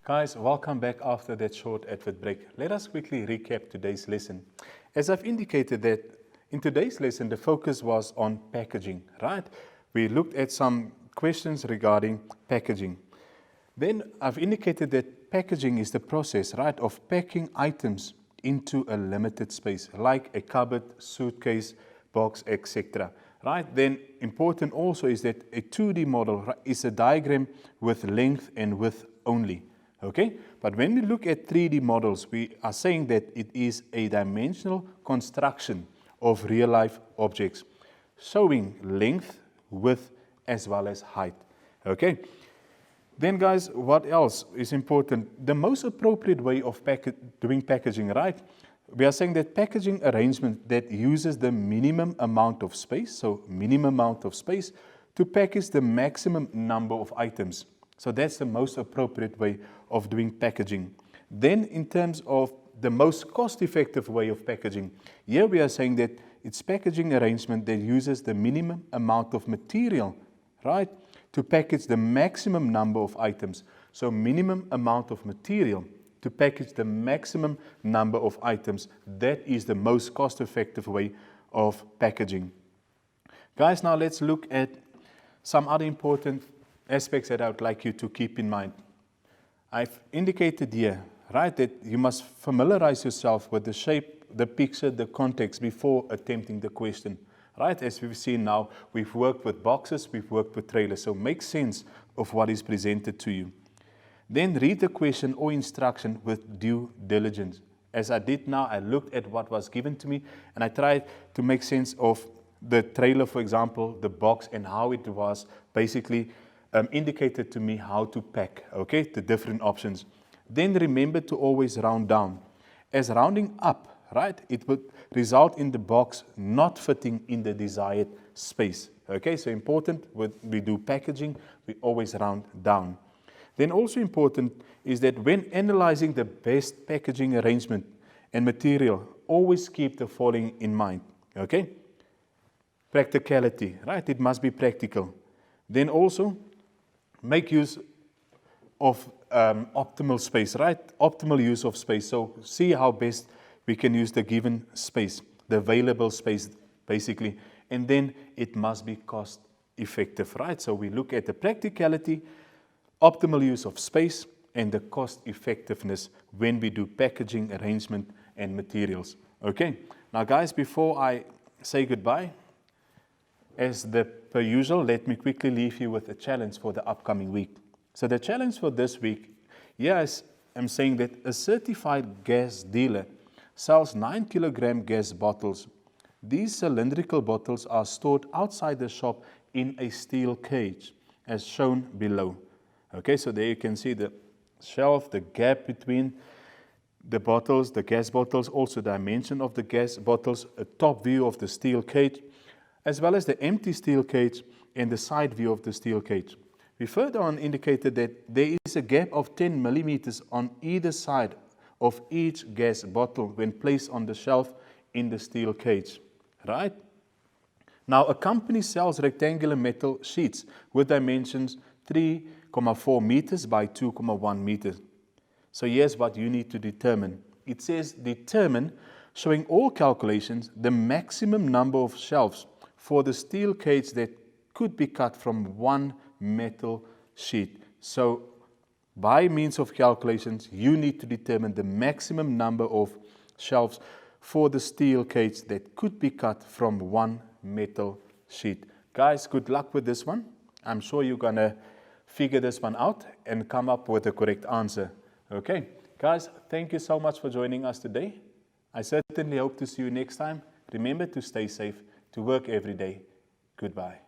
Guys, welcome back after that short advert break. Let us quickly recap today's lesson. As I've indicated that in today's lesson, the focus was on packaging, right? We looked at some questions regarding packaging. Then I've indicated that packaging is the process, right, of packing items into a limited space, like a cupboard, suitcase, box, etc. Right? Then important also is that a 2D model is a diagram with length and width only. Okay? But when we look at 3D models, we are saying that it is a dimensional construction of real-life objects, showing length, width, as well as height. Okay? Then guys, what else is important? The most appropriate way of doing packaging, right? We are saying that packaging arrangement that uses the minimum amount of space, so minimum amount of space, to package the maximum number of items. So that's the most appropriate way of doing packaging. Then in terms of the most cost-effective way of packaging, here we are saying that it's packaging arrangement that uses the minimum amount of material, right, to package the maximum number of items. So minimum amount of material to package the maximum number of items. That is the most cost-effective way of packaging. Guys, now let's look at some other important aspects that I would like you to keep in mind. I've indicated here, right, that you must familiarize yourself with the shape, the picture, the context before attempting the question. Right, as we've seen now, we've worked with boxes, we've worked with trailers, so make sense of what is presented to you. Then read the question or instruction with due diligence. As I did now, I looked at what was given to me and I tried to make sense of the trailer, for example, the box, and how it was basically indicated to me how to pack, okay, the different options. Then remember to always round down. As rounding up, right, it would result in the box not fitting in the desired space. Okay, so important when we do packaging, we always round down. Then also important is that when analyzing the best packaging arrangement and material, always keep the following in mind. Okay, practicality, right? It must be practical. Then also make use of optimal space, right? Optimal use of space. So see how best we can use the given space, the available space, basically. And then it must be cost effective, right? So we look at the practicality, optimal use of space, and the cost effectiveness when we do packaging, arrangement, and materials. Okay, now guys, before I say goodbye, as per usual, let me quickly leave you with a challenge for the upcoming week. So the challenge for this week, yes, I'm saying that a certified gas dealer sells 9 kilogram gas bottles. These cylindrical bottles are stored outside the shop in a steel cage, as shown below. Okay, so there you can see the shelf, the gap between the bottles, the gas bottles, also the dimension of the gas bottles, a top view of the steel cage, as well as the empty steel cage and the side view of the steel cage. We further on indicated that there is a gap of 10 millimeters on either side of each gas bottle when placed on the shelf in the steel cage, right? Now, a company sells rectangular metal sheets with dimensions 3.4 meters by 2.1 meters. So here's what you need to determine. It says determine, showing all calculations, the maximum number of shelves for the steel cage that could be cut from one metal sheet. So by means of calculations, you need to determine the maximum number of shelves for the steel cage that could be cut from one metal sheet. Guys, good luck with this one. I'm sure you're going to figure this one out and come up with the correct answer. Okay, guys, thank you so much for joining us today. I certainly hope to see you next time. Remember to stay safe, to work every day. Goodbye.